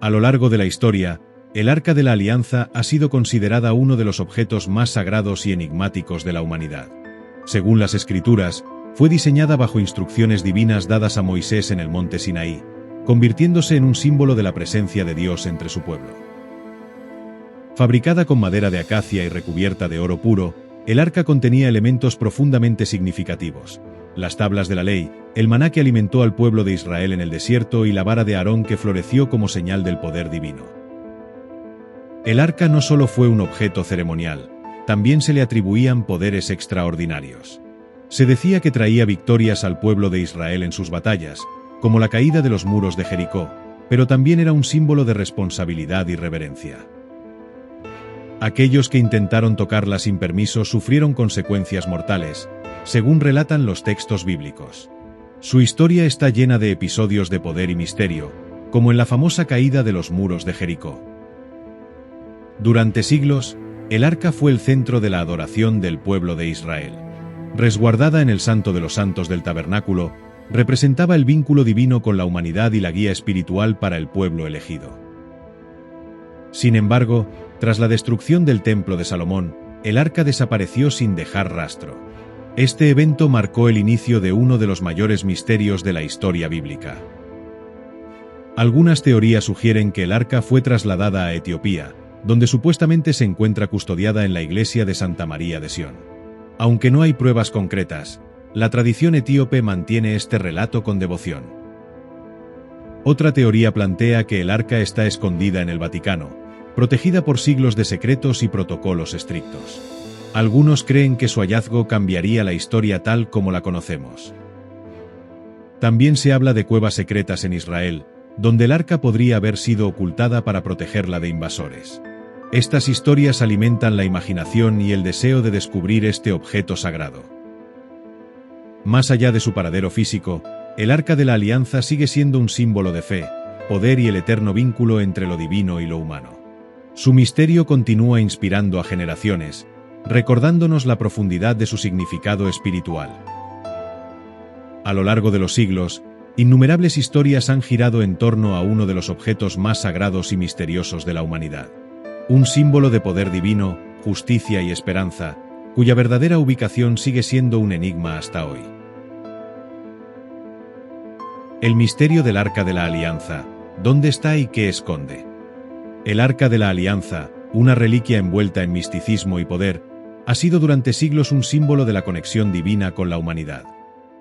A lo largo de la historia, el Arca de la Alianza ha sido considerada uno de los objetos más sagrados y enigmáticos de la humanidad. Según las Escrituras, fue diseñada bajo instrucciones divinas dadas a Moisés en el monte Sinaí, convirtiéndose en un símbolo de la presencia de Dios entre su pueblo. Fabricada con madera de acacia y recubierta de oro puro, el arca contenía elementos profundamente significativos: las tablas de la ley, el maná que alimentó al pueblo de Israel en el desierto y la vara de Aarón que floreció como señal del poder divino. El arca no solo fue un objeto ceremonial, también se le atribuían poderes extraordinarios. Se decía que traía victorias al pueblo de Israel en sus batallas, como la caída de los muros de Jericó, pero también era un símbolo de responsabilidad y reverencia. Aquellos que intentaron tocarla sin permiso sufrieron consecuencias mortales, según relatan los textos bíblicos. Su historia está llena de episodios de poder y misterio, como en la famosa caída de los muros de Jericó. Durante siglos, el arca fue el centro de la adoración del pueblo de Israel. Resguardada en el Santo de los Santos del Tabernáculo, representaba el vínculo divino con la humanidad y la guía espiritual para el pueblo elegido. Sin embargo, tras la destrucción del Templo de Salomón, el arca desapareció sin dejar rastro. Este evento marcó el inicio de uno de los mayores misterios de la historia bíblica. Algunas teorías sugieren que el arca fue trasladada a Etiopía, donde supuestamente se encuentra custodiada en la iglesia de Santa María de Sión. Aunque no hay pruebas concretas, la tradición etíope mantiene este relato con devoción. Otra teoría plantea que el arca está escondida en el Vaticano, protegida por siglos de secretos y protocolos estrictos. Algunos creen que su hallazgo cambiaría la historia tal como la conocemos. También se habla de cuevas secretas en Israel, donde el arca podría haber sido ocultada para protegerla de invasores. Estas historias alimentan la imaginación y el deseo de descubrir este objeto sagrado. Más allá de su paradero físico, el Arca de la Alianza sigue siendo un símbolo de fe, poder y el eterno vínculo entre lo divino y lo humano. Su misterio continúa inspirando a generaciones, recordándonos la profundidad de su significado espiritual. A lo largo de los siglos, innumerables historias han girado en torno a uno de los objetos más sagrados y misteriosos de la humanidad. Un símbolo de poder divino, justicia y esperanza, cuya verdadera ubicación sigue siendo un enigma hasta hoy. El misterio del Arca de la Alianza, ¿dónde está y qué esconde? El Arca de la Alianza, una reliquia envuelta en misticismo y poder, ha sido durante siglos un símbolo de la conexión divina con la humanidad.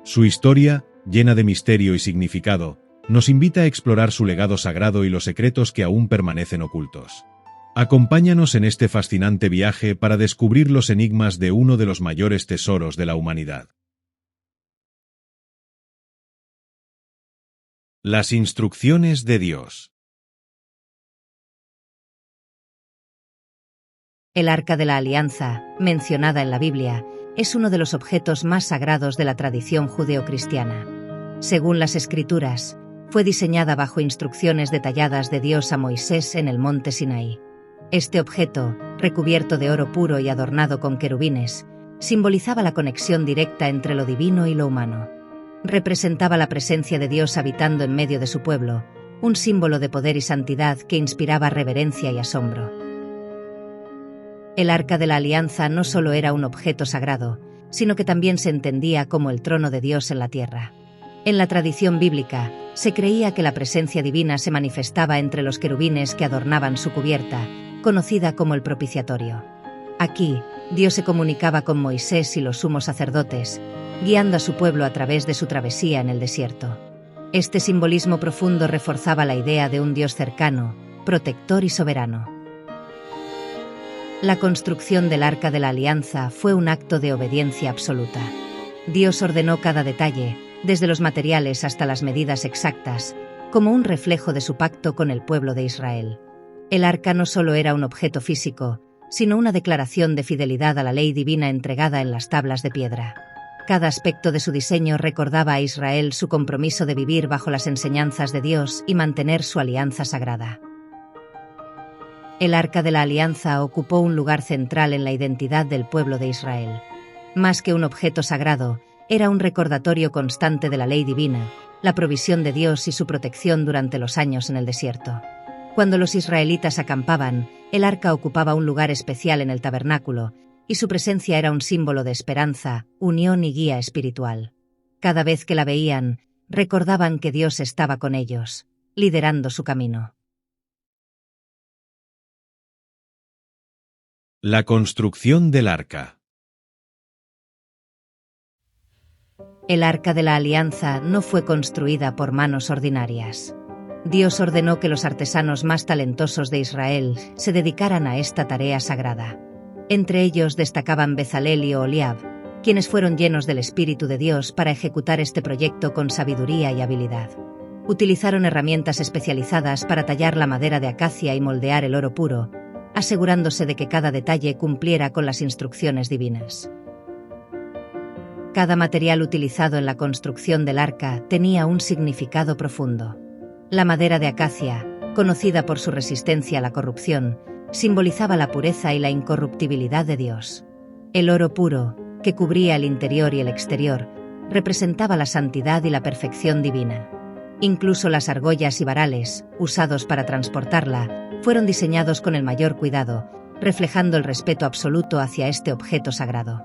Su historia, llena de misterio y significado, nos invita a explorar su legado sagrado y los secretos que aún permanecen ocultos. Acompáñanos en este fascinante viaje para descubrir los enigmas de uno de los mayores tesoros de la humanidad. Las instrucciones de Dios. El Arca de la Alianza, mencionada en la Biblia, es uno de los objetos más sagrados de la tradición judeocristiana. Según las Escrituras, fue diseñada bajo instrucciones detalladas de Dios a Moisés en el monte Sinaí. Este objeto, recubierto de oro puro y adornado con querubines, simbolizaba la conexión directa entre lo divino y lo humano. Representaba la presencia de Dios habitando en medio de su pueblo, un símbolo de poder y santidad que inspiraba reverencia y asombro. El Arca de la Alianza no solo era un objeto sagrado, sino que también se entendía como el trono de Dios en la tierra. En la tradición bíblica, se creía que la presencia divina se manifestaba entre los querubines que adornaban su cubierta, conocida como el propiciatorio. Aquí, Dios se comunicaba con Moisés y los sumos sacerdotes, guiando a su pueblo a través de su travesía en el desierto. Este simbolismo profundo reforzaba la idea de un Dios cercano, protector y soberano. La construcción del Arca de la Alianza fue un acto de obediencia absoluta. Dios ordenó cada detalle, desde los materiales hasta las medidas exactas, como un reflejo de su pacto con el pueblo de Israel. El arca no solo era un objeto físico, sino una declaración de fidelidad a la ley divina entregada en las tablas de piedra. Cada aspecto de su diseño recordaba a Israel su compromiso de vivir bajo las enseñanzas de Dios y mantener su alianza sagrada. El Arca de la Alianza ocupó un lugar central en la identidad del pueblo de Israel. Más que un objeto sagrado, era un recordatorio constante de la ley divina, la provisión de Dios y su protección durante los años en el desierto. Cuando los israelitas acampaban, el arca ocupaba un lugar especial en el tabernáculo, y su presencia era un símbolo de esperanza, unión y guía espiritual. Cada vez que la veían, recordaban que Dios estaba con ellos, liderando su camino. La construcción del arca. El arca de la alianza no fue construida por manos ordinarias. Dios ordenó que los artesanos más talentosos de Israel se dedicaran a esta tarea sagrada. Entre ellos destacaban Bezalel y Oholiab, quienes fueron llenos del Espíritu de Dios para ejecutar este proyecto con sabiduría y habilidad. Utilizaron herramientas especializadas para tallar la madera de acacia y moldear el oro puro, asegurándose de que cada detalle cumpliera con las instrucciones divinas. Cada material utilizado en la construcción del arca tenía un significado profundo. La madera de acacia, conocida por su resistencia a la corrupción, simbolizaba la pureza y la incorruptibilidad de Dios. El oro puro, que cubría el interior y el exterior, representaba la santidad y la perfección divina. Incluso las argollas y varales, usados para transportarla, fueron diseñados con el mayor cuidado, reflejando el respeto absoluto hacia este objeto sagrado.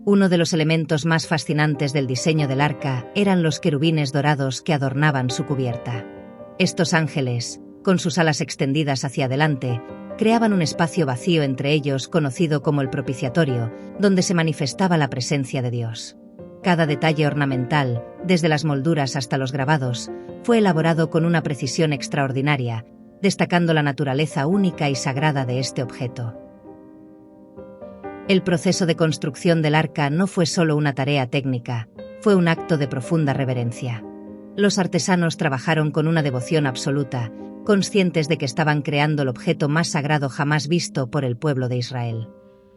Uno de los elementos más fascinantes del diseño del arca eran los querubines dorados que adornaban su cubierta. Estos ángeles, con sus alas extendidas hacia adelante, creaban un espacio vacío entre ellos conocido como el propiciatorio, donde se manifestaba la presencia de Dios. Cada detalle ornamental, desde las molduras hasta los grabados, fue elaborado con una precisión extraordinaria, destacando la naturaleza única y sagrada de este objeto. El proceso de construcción del arca no fue solo una tarea técnica, fue un acto de profunda reverencia. Los artesanos trabajaron con una devoción absoluta, conscientes de que estaban creando el objeto más sagrado jamás visto por el pueblo de Israel.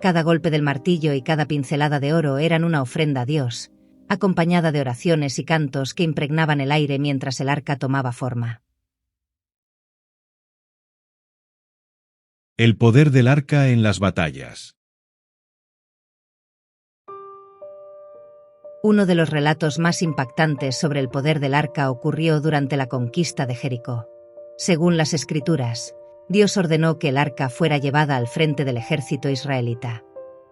Cada golpe del martillo y cada pincelada de oro eran una ofrenda a Dios, acompañada de oraciones y cantos que impregnaban el aire mientras el arca tomaba forma. El poder del arca en las batallas. Uno de los relatos más impactantes sobre el poder del arca ocurrió durante la conquista de Jericó. Según las Escrituras, Dios ordenó que el arca fuera llevada al frente del ejército israelita.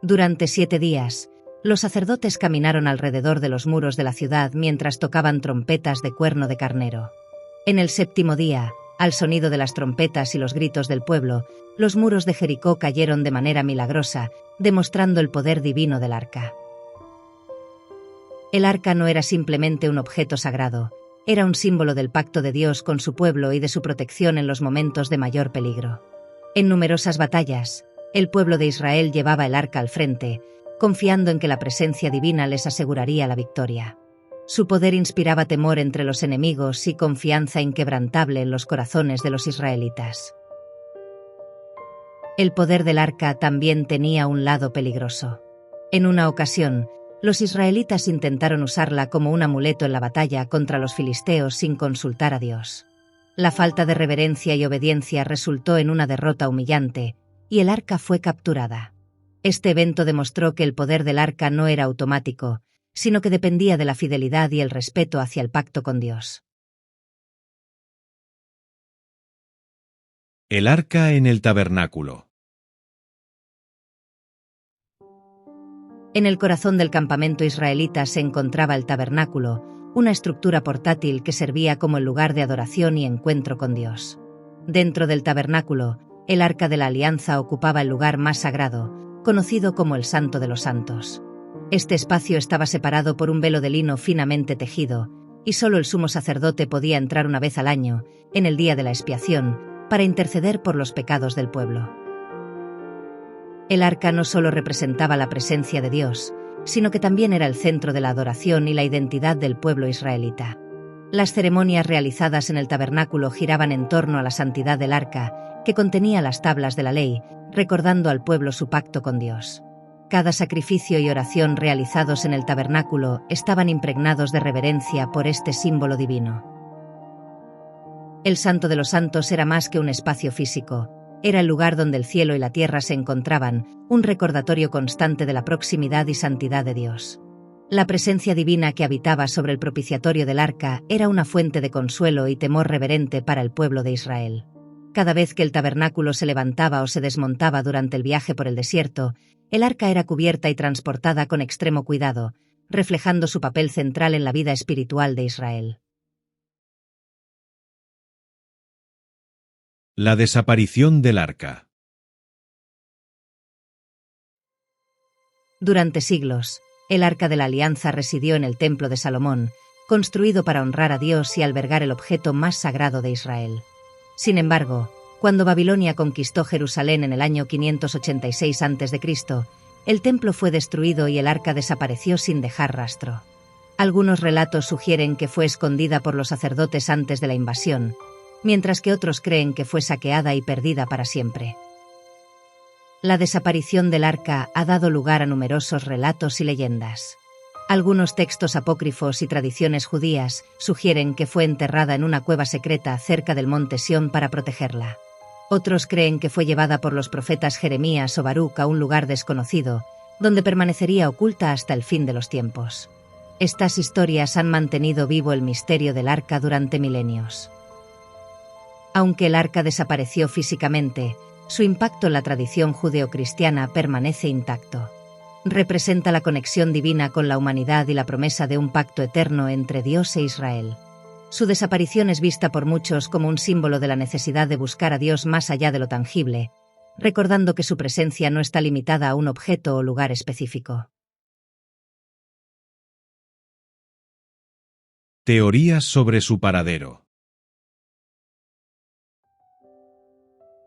Durante 7 días, los sacerdotes caminaron alrededor de los muros de la ciudad mientras tocaban trompetas de cuerno de carnero. En el 7º día, al sonido de las trompetas y los gritos del pueblo, los muros de Jericó cayeron de manera milagrosa, demostrando el poder divino del arca. El arca no era simplemente un objeto sagrado, era un símbolo del pacto de Dios con su pueblo y de su protección en los momentos de mayor peligro. En numerosas batallas, el pueblo de Israel llevaba el arca al frente, confiando en que la presencia divina les aseguraría la victoria. Su poder inspiraba temor entre los enemigos y confianza inquebrantable en los corazones de los israelitas. El poder del arca también tenía un lado peligroso. En una ocasión, los israelitas intentaron usarla como un amuleto en la batalla contra los filisteos sin consultar a Dios. La falta de reverencia y obediencia resultó en una derrota humillante, y el arca fue capturada. Este evento demostró que el poder del arca no era automático, sino que dependía de la fidelidad y el respeto hacia el pacto con Dios. El arca en el tabernáculo. En el corazón del campamento israelita se encontraba el tabernáculo, una estructura portátil que servía como el lugar de adoración y encuentro con Dios. Dentro del tabernáculo, el arca de la alianza ocupaba el lugar más sagrado, conocido como el Santo de los Santos. Este espacio estaba separado por un velo de lino finamente tejido, y solo el sumo sacerdote podía entrar una vez al año, en el día de la expiación, para interceder por los pecados del pueblo. El arca no solo representaba la presencia de Dios, sino que también era el centro de la adoración y la identidad del pueblo israelita. Las ceremonias realizadas en el tabernáculo giraban en torno a la santidad del arca, que contenía las tablas de la ley, recordando al pueblo su pacto con Dios. Cada sacrificio y oración realizados en el tabernáculo estaban impregnados de reverencia por este símbolo divino. El Santo de los Santos era más que un espacio físico. Era el lugar donde el cielo y la tierra se encontraban, un recordatorio constante de la proximidad y santidad de Dios. La presencia divina que habitaba sobre el propiciatorio del arca era una fuente de consuelo y temor reverente para el pueblo de Israel. Cada vez que el tabernáculo se levantaba o se desmontaba durante el viaje por el desierto, el arca era cubierta y transportada con extremo cuidado, reflejando su papel central en la vida espiritual de Israel. La desaparición del arca. Durante siglos, el Arca de la Alianza residió en el Templo de Salomón, construido para honrar a Dios y albergar el objeto más sagrado de Israel. Sin embargo, cuando Babilonia conquistó Jerusalén en el año 586 a.C., el templo fue destruido y el arca desapareció sin dejar rastro. Algunos relatos sugieren que fue escondida por los sacerdotes antes de la invasión, mientras que otros creen que fue saqueada y perdida para siempre. La desaparición del arca ha dado lugar a numerosos relatos y leyendas. Algunos textos apócrifos y tradiciones judías sugieren que fue enterrada en una cueva secreta cerca del monte Sión para protegerla. Otros creen que fue llevada por los profetas Jeremías o Baruc a un lugar desconocido, donde permanecería oculta hasta el fin de los tiempos. Estas historias han mantenido vivo el misterio del arca durante milenios. Aunque el arca desapareció físicamente, su impacto en la tradición judeocristiana permanece intacto. Representa la conexión divina con la humanidad y la promesa de un pacto eterno entre Dios e Israel. Su desaparición es vista por muchos como un símbolo de la necesidad de buscar a Dios más allá de lo tangible, recordando que su presencia no está limitada a un objeto o lugar específico. Teorías sobre su paradero.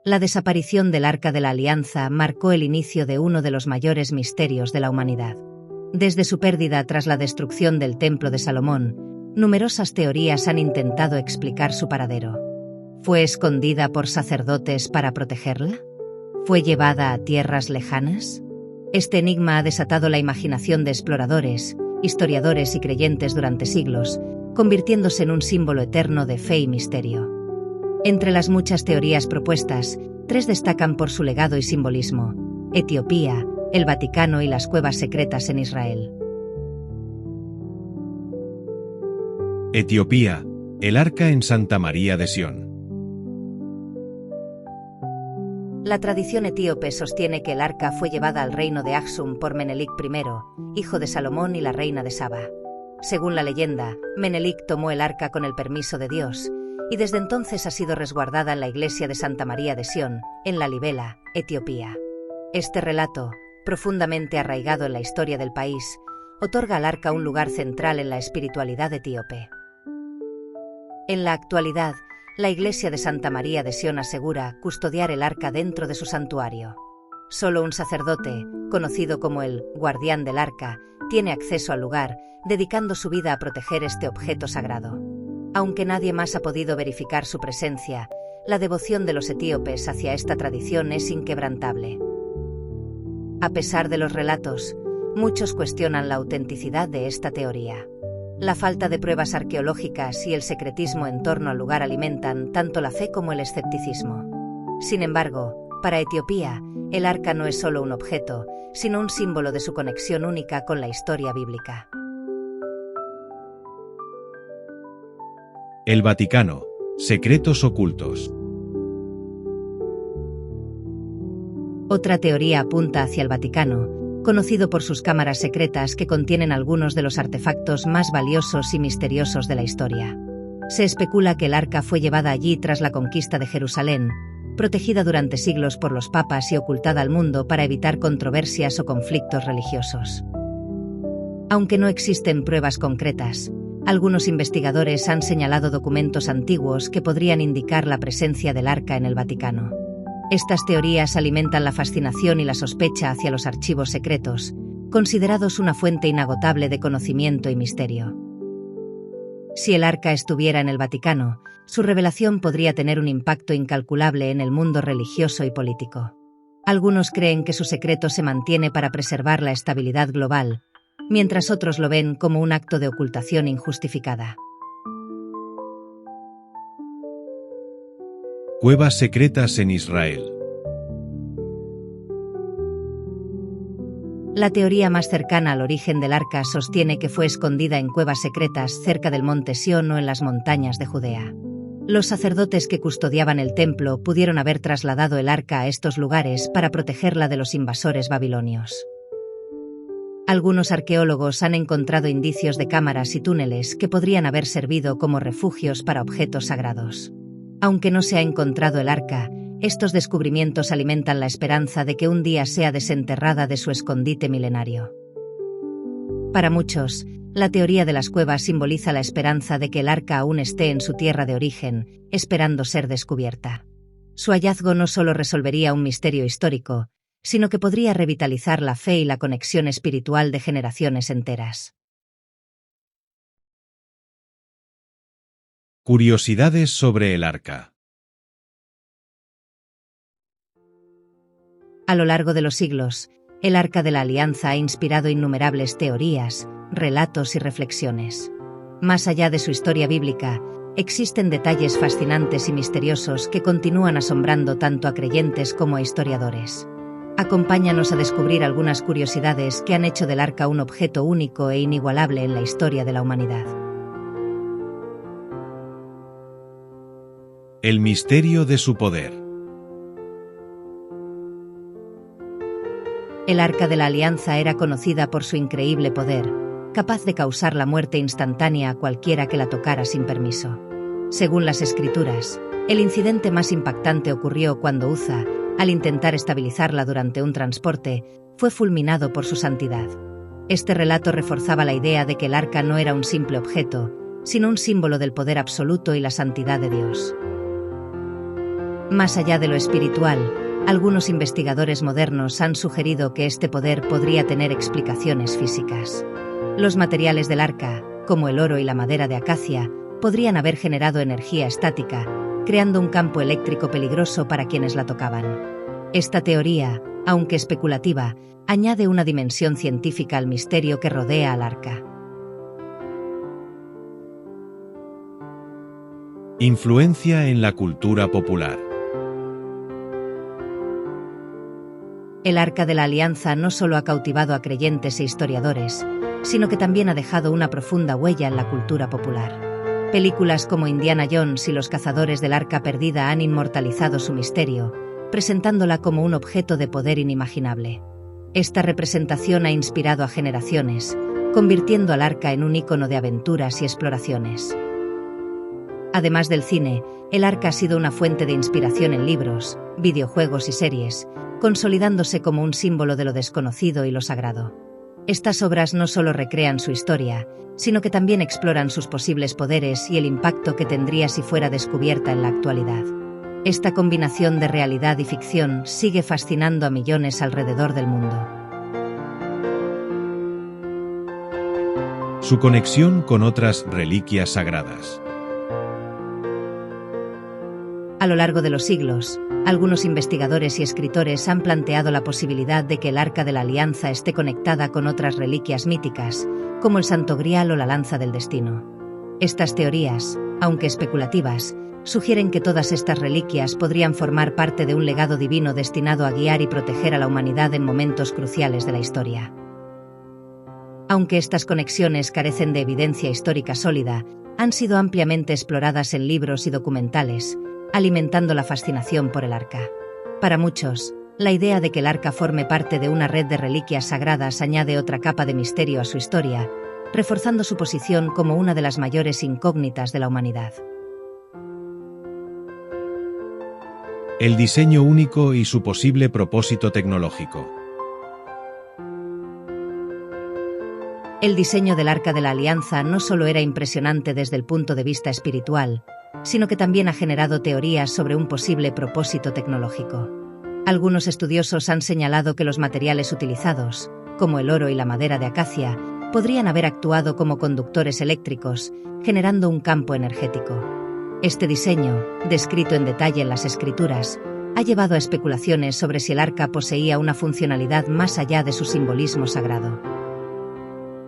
La desaparición del Arca de la Alianza marcó el inicio de uno de los mayores misterios de la humanidad. Desde su pérdida tras la destrucción del Templo de Salomón, numerosas teorías han intentado explicar su paradero. ¿Fue escondida por sacerdotes para protegerla? ¿Fue llevada a tierras lejanas? Este enigma ha desatado la imaginación de exploradores, historiadores y creyentes durante siglos, convirtiéndose en un símbolo eterno de fe y misterio. Entre las muchas teorías propuestas, 3 destacan por su legado y simbolismo: Etiopía, el Vaticano y las cuevas secretas en Israel. Etiopía, el arca en Santa María de Sión. La tradición etíope sostiene que el arca fue llevada al reino de Aksum por Menelik I, hijo de Salomón y la reina de Saba. Según la leyenda, Menelik tomó el arca con el permiso de Dios, y desde entonces ha sido resguardada en la iglesia de Santa María de Sión, en Lalibela, Etiopía. Este relato, profundamente arraigado en la historia del país, otorga al arca un lugar central en la espiritualidad etíope. En la actualidad, la iglesia de Santa María de Sión asegura custodiar el arca dentro de su santuario. Solo un sacerdote, conocido como el guardián del arca, tiene acceso al lugar, dedicando su vida a proteger este objeto sagrado. Aunque nadie más ha podido verificar su presencia, la devoción de los etíopes hacia esta tradición es inquebrantable. A pesar de los relatos, muchos cuestionan la autenticidad de esta teoría. La falta de pruebas arqueológicas y el secretismo en torno al lugar alimentan tanto la fe como el escepticismo. Sin embargo, para Etiopía, el arca no es solo un objeto, sino un símbolo de su conexión única con la historia bíblica. El Vaticano, secretos ocultos. Otra teoría apunta hacia el Vaticano, conocido por sus cámaras secretas que contienen algunos de los artefactos más valiosos y misteriosos de la historia. Se especula que el arca fue llevada allí tras la conquista de Jerusalén, protegida durante siglos por los papas y ocultada al mundo para evitar controversias o conflictos religiosos. Aunque no existen pruebas concretas, algunos investigadores han señalado documentos antiguos que podrían indicar la presencia del arca en el Vaticano. Estas teorías alimentan la fascinación y la sospecha hacia los archivos secretos, considerados una fuente inagotable de conocimiento y misterio. Si el arca estuviera en el Vaticano, su revelación podría tener un impacto incalculable en el mundo religioso y político. Algunos creen que su secreto se mantiene para preservar la estabilidad global, mientras otros lo ven como un acto de ocultación injustificada. Cuevas secretas en Israel. La teoría más cercana al origen del arca sostiene que fue escondida en cuevas secretas cerca del monte Sión o en las montañas de Judea. Los sacerdotes que custodiaban el templo pudieron haber trasladado el arca a estos lugares para protegerla de los invasores babilonios. Algunos arqueólogos han encontrado indicios de cámaras y túneles que podrían haber servido como refugios para objetos sagrados. Aunque no se ha encontrado el arca, estos descubrimientos alimentan la esperanza de que un día sea desenterrada de su escondite milenario. Para muchos, la teoría de las cuevas simboliza la esperanza de que el arca aún esté en su tierra de origen, esperando ser descubierta. Su hallazgo no solo resolvería un misterio histórico, sino que podría revitalizar la fe y la conexión espiritual de generaciones enteras. Curiosidades sobre el arca. A lo largo de los siglos, el Arca de la Alianza ha inspirado innumerables teorías, relatos y reflexiones. Más allá de su historia bíblica, existen detalles fascinantes y misteriosos que continúan asombrando tanto a creyentes como a historiadores. Acompáñanos a descubrir algunas curiosidades que han hecho del arca un objeto único e inigualable en la historia de la humanidad. El misterio de su poder. El Arca de la Alianza era conocida por su increíble poder, capaz de causar la muerte instantánea a cualquiera que la tocara sin permiso. Según las Escrituras, el incidente más impactante ocurrió cuando Uza, al intentar estabilizarla durante un transporte, fue fulminado por su santidad. Este relato reforzaba la idea de que el arca no era un simple objeto, sino un símbolo del poder absoluto y la santidad de Dios. Más allá de lo espiritual, algunos investigadores modernos han sugerido que este poder podría tener explicaciones físicas. Los materiales del arca, como el oro y la madera de acacia, podrían haber generado energía estática, creando un campo eléctrico peligroso para quienes la tocaban. Esta teoría, aunque especulativa, añade una dimensión científica al misterio que rodea al arca. Influencia en la cultura popular. El Arca de la Alianza no solo ha cautivado a creyentes e historiadores, sino que también ha dejado una profunda huella en la cultura popular. Películas como Indiana Jones y Los Cazadores del Arca Perdida han inmortalizado su misterio, presentándola como un objeto de poder inimaginable. Esta representación ha inspirado a generaciones, convirtiendo al arca en un ícono de aventuras y exploraciones. Además del cine, el arca ha sido una fuente de inspiración en libros, videojuegos y series, consolidándose como un símbolo de lo desconocido y lo sagrado. Estas obras no solo recrean su historia, sino que también exploran sus posibles poderes y el impacto que tendría si fuera descubierta en la actualidad. Esta combinación de realidad y ficción sigue fascinando a millones alrededor del mundo. Su conexión con otras reliquias sagradas. A lo largo de los siglos, algunos investigadores y escritores han planteado la posibilidad de que el Arca de la Alianza esté conectada con otras reliquias míticas, como el Santo Grial o la Lanza del Destino. Estas teorías, aunque especulativas, sugieren que todas estas reliquias podrían formar parte de un legado divino destinado a guiar y proteger a la humanidad en momentos cruciales de la historia. Aunque estas conexiones carecen de evidencia histórica sólida, han sido ampliamente exploradas en libros y documentales, alimentando la fascinación por el arca. Para muchos, la idea de que el arca forme parte de una red de reliquias sagradas añade otra capa de misterio a su historia, reforzando su posición como una de las mayores incógnitas de la humanidad. El diseño único y su posible propósito tecnológico. El diseño del Arca de la Alianza no solo era impresionante desde el punto de vista espiritual, sino que también ha generado teorías sobre un posible propósito tecnológico. Algunos estudiosos han señalado que los materiales utilizados, como el oro y la madera de acacia, podrían haber actuado como conductores eléctricos, generando un campo energético. Este diseño, descrito en detalle en las Escrituras, ha llevado a especulaciones sobre si el arca poseía una funcionalidad más allá de su simbolismo sagrado.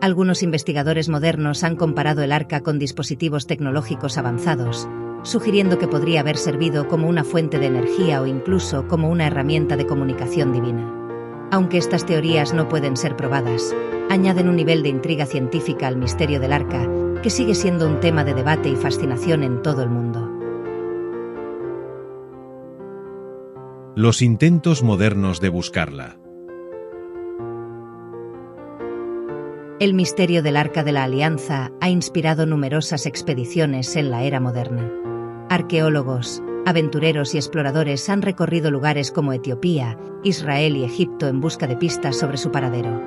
Algunos investigadores modernos han comparado el arca con dispositivos tecnológicos avanzados, sugiriendo que podría haber servido como una fuente de energía o incluso como una herramienta de comunicación divina. Aunque estas teorías no pueden ser probadas, añaden un nivel de intriga científica al misterio del arca, que sigue siendo un tema de debate y fascinación en todo el mundo. Los intentos modernos de buscarla. El misterio del Arca de la Alianza ha inspirado numerosas expediciones en la era moderna. Arqueólogos, aventureros y exploradores han recorrido lugares como Etiopía, Israel y Egipto en busca de pistas sobre su paradero.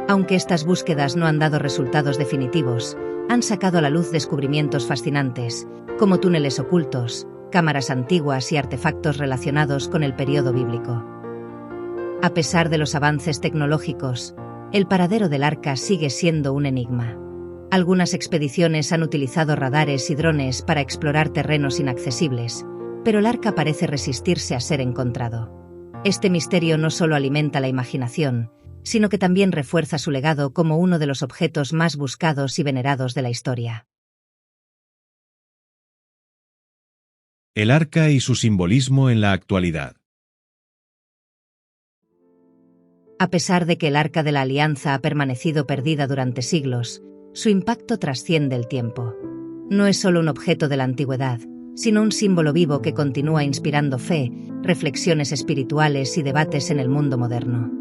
Aunque estas búsquedas no han dado resultados definitivos, han sacado a la luz descubrimientos fascinantes, como túneles ocultos, cámaras antiguas y artefactos relacionados con el periodo bíblico. A pesar de los avances tecnológicos, el paradero del arca sigue siendo un enigma. Algunas expediciones han utilizado radares y drones para explorar terrenos inaccesibles, pero el arca parece resistirse a ser encontrado. Este misterio no solo alimenta la imaginación, sino que también refuerza su legado como uno de los objetos más buscados y venerados de la historia. El arca y su simbolismo en la actualidad. A pesar de que el Arca de la Alianza ha permanecido perdida durante siglos, su impacto trasciende el tiempo. No es solo un objeto de la antigüedad, sino un símbolo vivo que continúa inspirando fe, reflexiones espirituales y debates en el mundo moderno.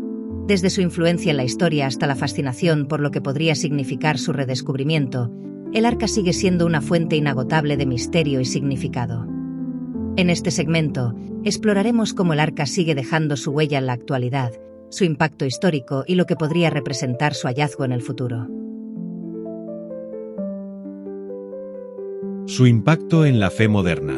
Desde su influencia en la historia hasta la fascinación por lo que podría significar su redescubrimiento, el arca sigue siendo una fuente inagotable de misterio y significado. En este segmento, exploraremos cómo el arca sigue dejando su huella en la actualidad, su impacto histórico y lo que podría representar su hallazgo en el futuro. Su impacto en la fe moderna.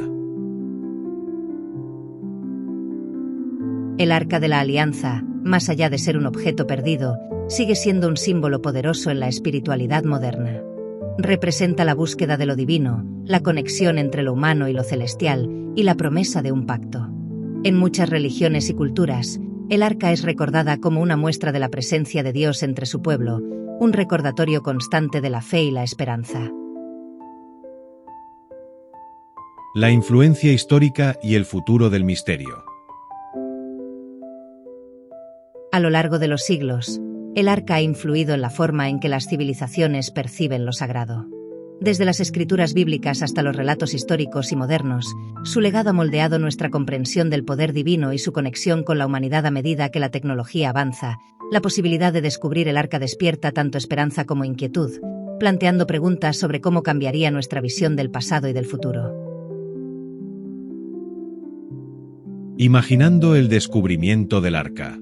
El Arca de la Alianza, más allá de ser un objeto perdido, sigue siendo un símbolo poderoso en la espiritualidad moderna. Representa la búsqueda de lo divino, la conexión entre lo humano y lo celestial, y la promesa de un pacto. En muchas religiones y culturas, el arca es recordada como una muestra de la presencia de Dios entre su pueblo, un recordatorio constante de la fe y la esperanza. La influencia histórica y el futuro del misterio. A lo largo de los siglos, el arca ha influido en la forma en que las civilizaciones perciben lo sagrado. Desde las escrituras bíblicas hasta los relatos históricos y modernos, su legado ha moldeado nuestra comprensión del poder divino y su conexión con la humanidad a medida que la tecnología avanza. La posibilidad de descubrir el arca despierta tanto esperanza como inquietud, planteando preguntas sobre cómo cambiaría nuestra visión del pasado y del futuro. Imaginando el descubrimiento del arca.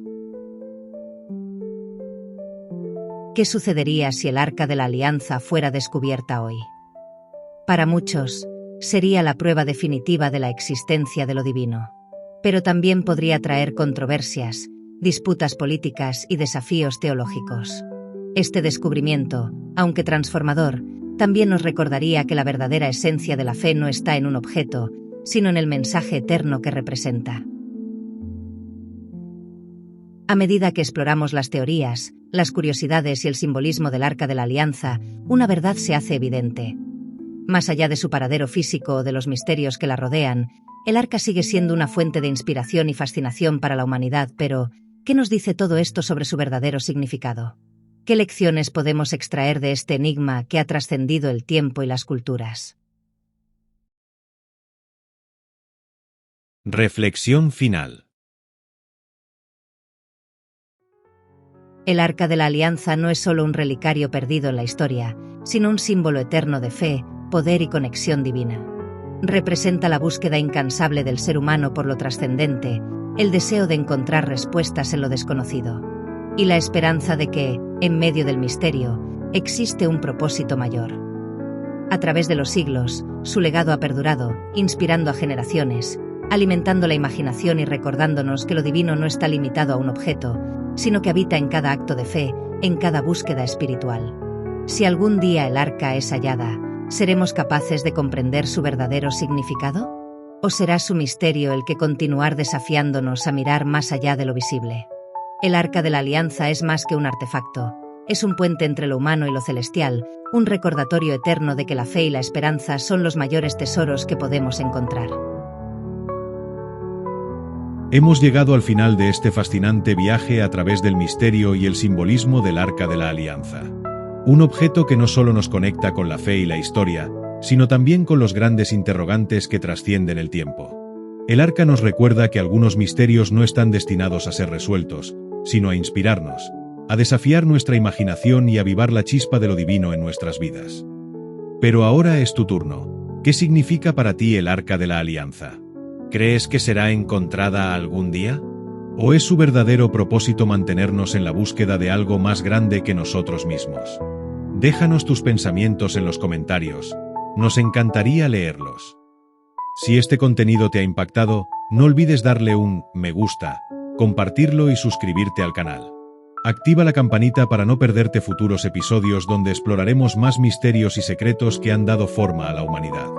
¿Qué sucedería si el Arca de la Alianza fuera descubierta hoy? Para muchos, sería la prueba definitiva de la existencia de lo divino. Pero también podría traer controversias, disputas políticas y desafíos teológicos. Este descubrimiento, aunque transformador, también nos recordaría que la verdadera esencia de la fe no está en un objeto, sino en el mensaje eterno que representa. A medida que exploramos las teorías, las curiosidades y el simbolismo del Arca de la Alianza, una verdad se hace evidente. Más allá de su paradero físico o de los misterios que la rodean, el arca sigue siendo una fuente de inspiración y fascinación para la humanidad, pero ¿qué nos dice todo esto sobre su verdadero significado? ¿Qué lecciones podemos extraer de este enigma que ha trascendido el tiempo y las culturas? Reflexión final. El Arca de la Alianza no es solo un relicario perdido en la historia, sino un símbolo eterno de fe, poder y conexión divina. Representa la búsqueda incansable del ser humano por lo trascendente, el deseo de encontrar respuestas en lo desconocido, y la esperanza de que, en medio del misterio, existe un propósito mayor. A través de los siglos, su legado ha perdurado, inspirando a generaciones, alimentando la imaginación y recordándonos que lo divino no está limitado a un objeto, sino que habita en cada acto de fe, en cada búsqueda espiritual. Si algún día el arca es hallada, ¿seremos capaces de comprender su verdadero significado? ¿O será su misterio el que continuar desafiándonos a mirar más allá de lo visible? El Arca de la Alianza es más que un artefacto, es un puente entre lo humano y lo celestial, un recordatorio eterno de que la fe y la esperanza son los mayores tesoros que podemos encontrar. Hemos llegado al final de este fascinante viaje a través del misterio y el simbolismo del Arca de la Alianza. Un objeto que no solo nos conecta con la fe y la historia, sino también con los grandes interrogantes que trascienden el tiempo. El Arca nos recuerda que algunos misterios no están destinados a ser resueltos, sino a inspirarnos, a desafiar nuestra imaginación y avivar la chispa de lo divino en nuestras vidas. Pero ahora es tu turno. ¿Qué significa para ti el Arca de la Alianza? ¿Crees que será encontrada algún día? ¿O es su verdadero propósito mantenernos en la búsqueda de algo más grande que nosotros mismos? Déjanos tus pensamientos en los comentarios. Nos encantaría leerlos. Si este contenido te ha impactado, no olvides darle un me gusta, compartirlo y suscribirte al canal. Activa la campanita para no perderte futuros episodios donde exploraremos más misterios y secretos que han dado forma a la humanidad.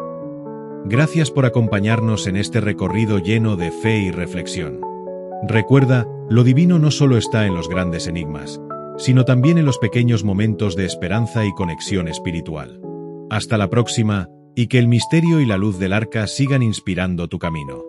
Gracias por acompañarnos en este recorrido lleno de fe y reflexión. Recuerda, lo divino no solo está en los grandes enigmas, sino también en los pequeños momentos de esperanza y conexión espiritual. Hasta la próxima, y que el misterio y la luz del Arca sigan inspirando tu camino.